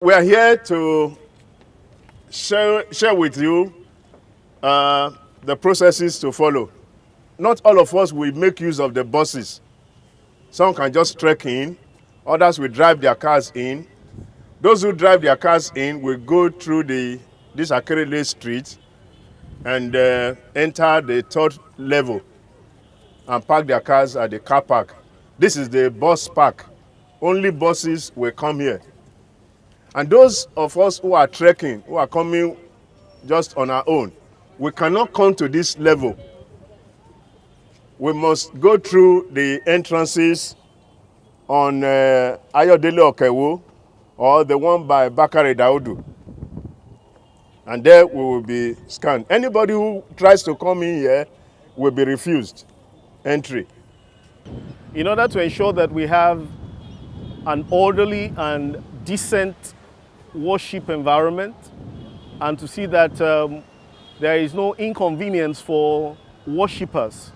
We are here to share with you the processes to follow. Not all of us will make use of the buses. Some can just trek in, others will drive their cars in. Those who drive their cars in will go through this Akerele street and enter the third level and park their cars at the car park. This is the bus park. Only buses will come here. And those of us who are trekking, who are coming just on our own, we cannot come to this level. We must go through the entrances on Ayodele Okewo or the one by Bakare Daudu. And there we will be scanned. Anybody who tries to come in here will be refused entry. In order to ensure that we have an orderly and decent worship environment, and to see that there is no inconvenience for worshippers,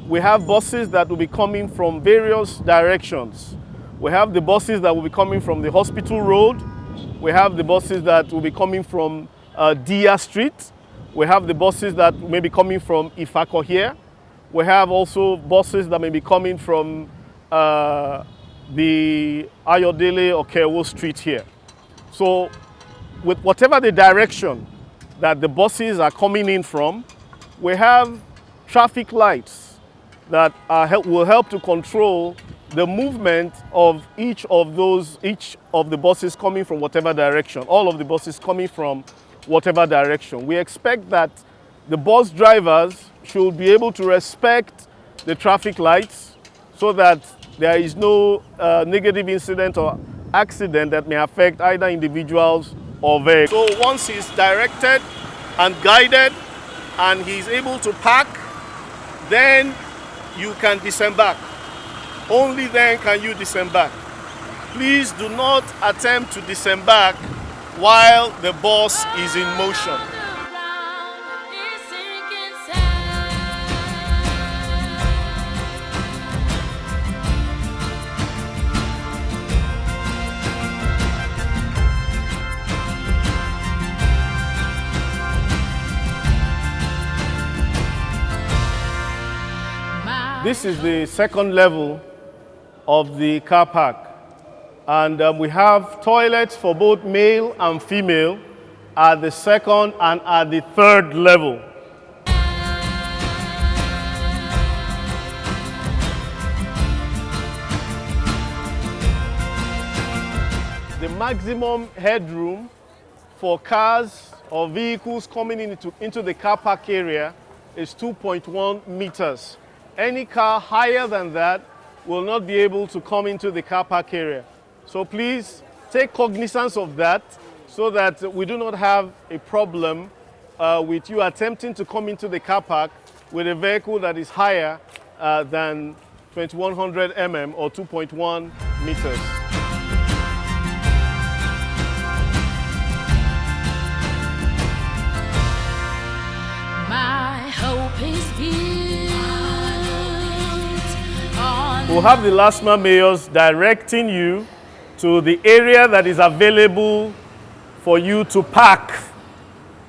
we have buses that will be coming from various directions. We have the buses that will be coming from the hospital road. We have the buses that will be coming from Dia Street. We have the buses that may be coming from Ifako here. We have also buses that may be coming from the Ayodele Okewo Street here. So with whatever the direction that the buses are coming in from, we have traffic lights that will help to control the movement of each of the buses coming from whatever direction, all of the buses coming from whatever direction. We expect that the bus drivers should be able to respect the traffic lights so that there is no negative incident or accident that may affect either individuals or vehicles. So once he's directed and guided and he's able to park, then you can disembark. Only then can you disembark. Please do not attempt to disembark while the bus is in motion. This is the second level of the car park, and we have toilets for both male and female at the second and at the third level. The maximum headroom for cars or vehicles coming into the car park area is 2.1 meters. Any car higher than that will not be able to come into the car park area. So please take cognizance of that so that we do not have a problem with you attempting to come into the car park with a vehicle that is higher than 2100 mm or 2.1 meters. My hope is built. We'll have the LASMA mayors directing you to the area that is available for you to park.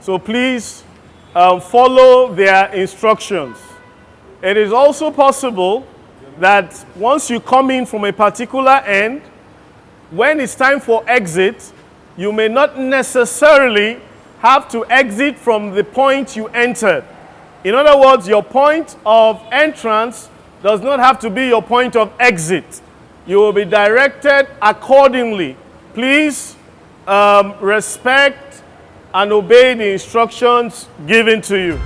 So please follow their instructions. It is also possible that once you come in from a particular end, when it's time for exit, you may not necessarily have to exit from the point you entered. In other words, your point of entrance does not have to be your point of exit. You will be directed accordingly. Please respect and obey the instructions given to you.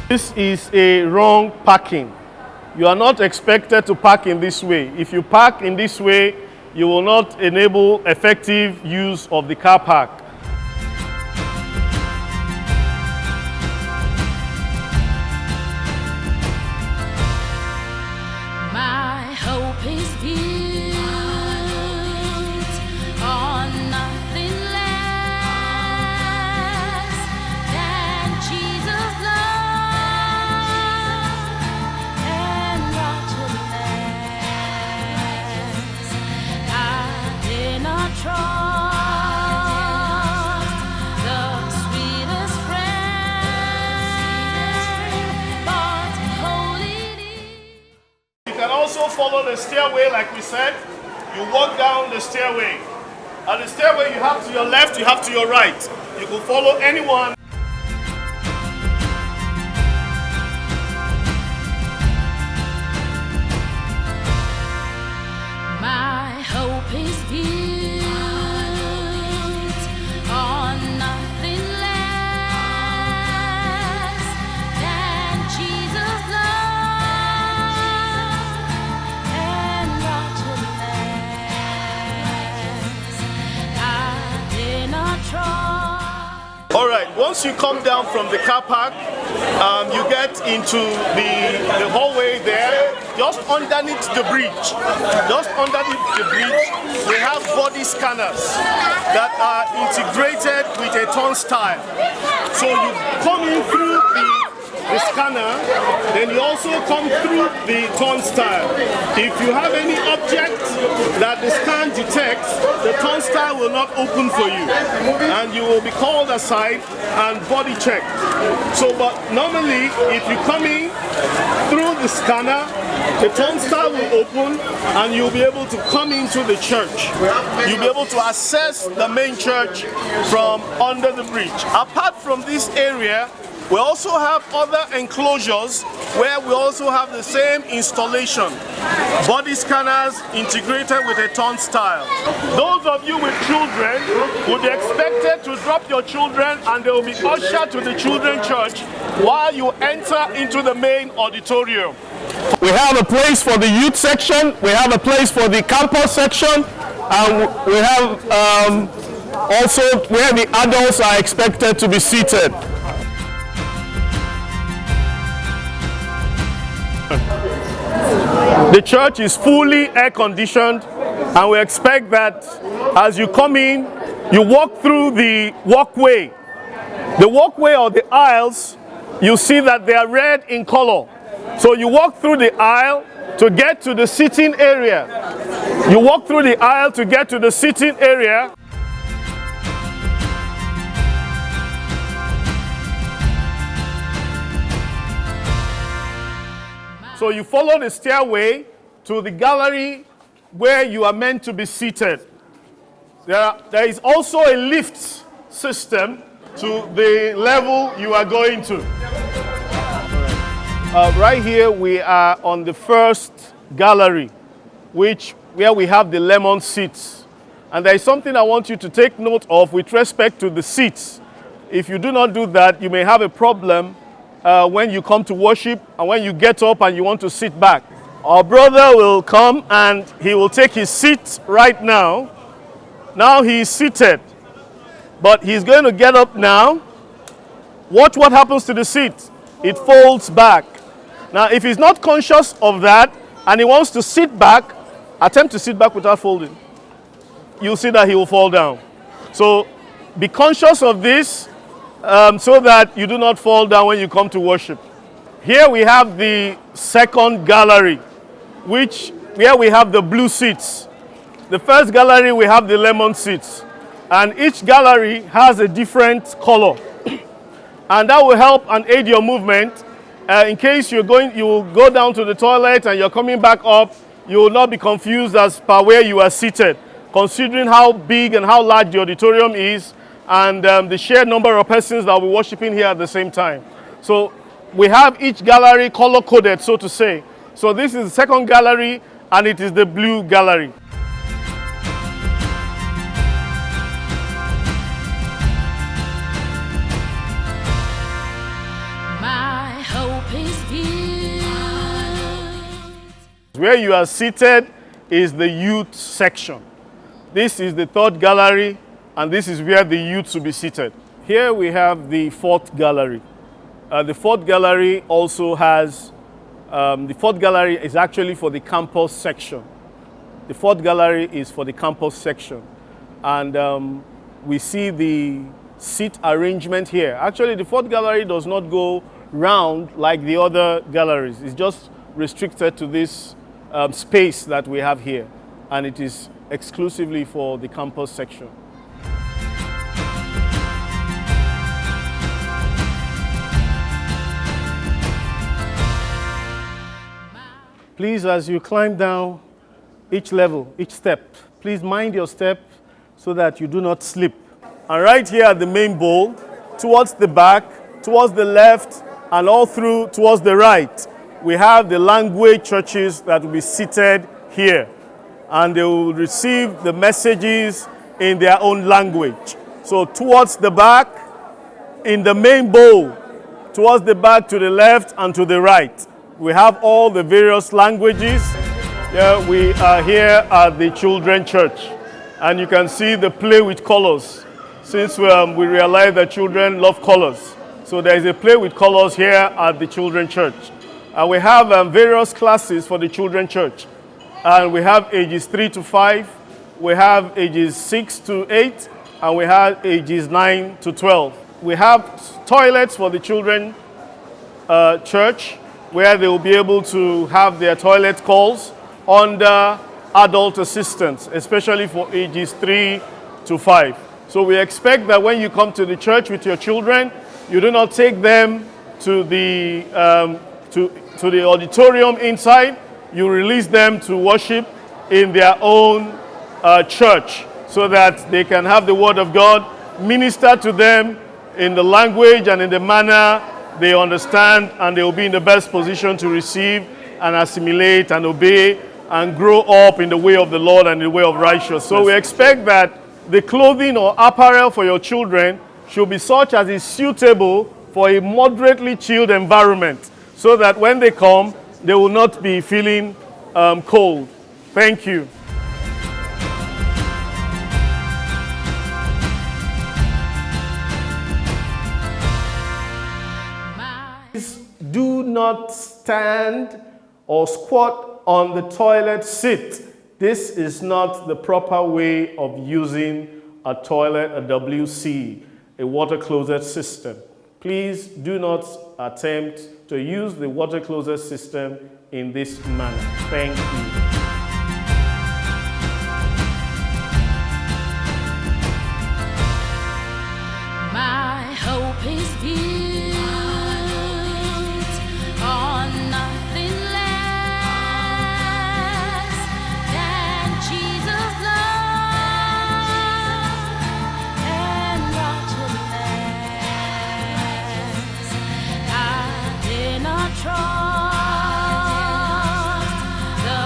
This is a wrong parking. You are not expected to park in this way. If you park in this way, you will not enable effective use of the car park. My hope is built on nothing less than Jesus' love and righteousness. I did not trust the sweetest friend, but holy. You can also follow the stairway like we said. You walk down the stairway. At the stairway you have to your left, you have to your right. You can follow anyone. My hope is built on nothing less than Jesus' love and righteousness. I did not trust. All right, once you come down from the car park, you get into the hallway there, just underneath the bridge. Just underneath the bridge, we have body scanners that are integrated with a turnstile. So you come in through the scanner, then you also come through the turnstile. If you have any object that the scan detects, the turnstile will not open for you, and you will be called aside and body checked. So, but normally, if you come in through the scanner, the turnstile will open, and you'll be able to come into the church. You'll be able to access the main church from under the bridge. Apart from this area, we also have other enclosures where we also have the same installation. Body scanners integrated with a turnstile. Those of you with children would be expected to drop your children and they will be ushered to the children's church while you enter into the main auditorium. We have a place for the youth section, we have a place for the campus section, and we have also where the adults are expected to be seated. The church is fully air conditioned, and we expect that as you come in, you walk through the walkway. The walkway or the aisles, you see that they are red in color. So you walk through the aisle to get to the sitting area. You walk through the aisle to get to the sitting area. So you follow the stairway to the gallery where you are meant to be seated. There is also a lift system to the level you are going to. Right here we are on the first gallery, where we have the lemon seats. And there is something I want you to take note of with respect to the seats. If you do not do that, you may have a problem when you come to worship and when you get up and you want to sit back. Our brother will come and he will take his seat right now. Now he is seated, but he's going to get up now. Watch what happens to the seat. It folds back. Now if he's not conscious of that and he wants to sit back, attempt to sit back without folding. You'll see that he will fall down. So be conscious of this so that you do not fall down when you come to worship. Here we have the second gallery, where we have the blue seats. The first gallery we have the lemon seats, and each gallery has a different color, and that will help and aid your movement. In case you will go down to the toilet and you're coming back up, you will not be confused as per where you are seated, considering how big and how large the auditorium is, and the shared number of persons that will be worshiping here at the same time. So we have each gallery color coded, so to say. So this is the second gallery, and it is the blue gallery. My hope is built Where you are seated is the youth section. This is the third gallery, and this is where the youths will be seated. Here we have the fourth gallery. The fourth gallery also has, the fourth gallery is actually for the campus section. The fourth gallery is for the campus section. And we see the seat arrangement here. Actually, the fourth gallery does not go round like the other galleries. It's just restricted to this space that we have here. And it is exclusively for the campus section. Please, as you climb down each level, each step, please mind your step so that you do not slip. And right here at the main bowl, towards the back, towards the left, and all through towards the right, we have the language churches that will be seated here. And they will receive the messages in their own language. So towards the back, in the main bowl, towards the back to the left and to the right, we have all the various languages. Yeah, we are here at the children's church. And you can see the play with colors. Since we realize that children love colors. So there is a play with colors here at the children's church. And we have various classes for the children's church. And we have ages 3 to 5, we have ages 6 to 8, and we have ages 9 to 12. We have toilets for the children church, where they will be able to have their toilet calls under adult assistance, especially for ages 3 to 5. So we expect that when you come to the church with your children, you do not take them to the auditorium inside. You release them to worship in their own church so that they can have the word of God minister to them in the language and in the manner they understand, and they will be in the best position to receive and assimilate and obey and grow up in the way of the Lord and the way of righteousness. So we expect that the clothing or apparel for your children should be such as is suitable for a moderately chilled environment, so that when they come, they will not be feeling cold. Thank you. Please do not stand or squat on the toilet seat. This is not the proper way of using a toilet, a WC, a water closet system. Please do not attempt to use the water closet system in this manner. Thank you. My hope is built on nothing less than Jesus' love and righteousness. I did not trust the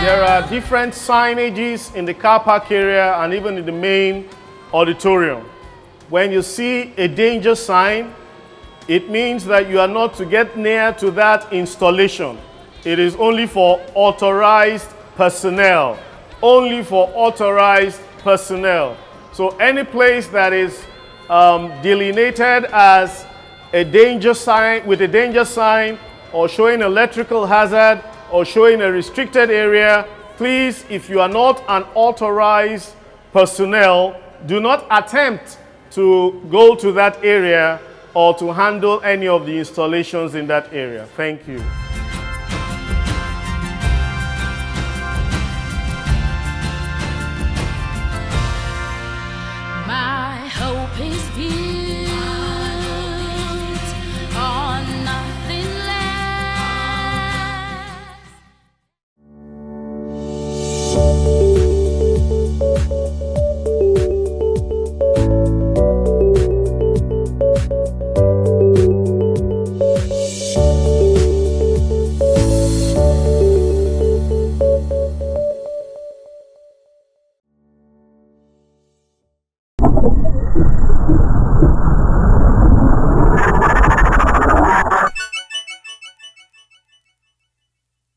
There are different signages in the car park area and even in the main auditorium. When you see a danger sign, it means that you are not to get near to that installation. It is only for authorized personnel. Only for authorized personnel. So any place that is delineated as a danger sign, with a danger sign, or showing electrical hazard, or showing a restricted area, please, if you are not an authorized personnel, do not attempt to go to that area or to handle any of the installations in that area. Thank you.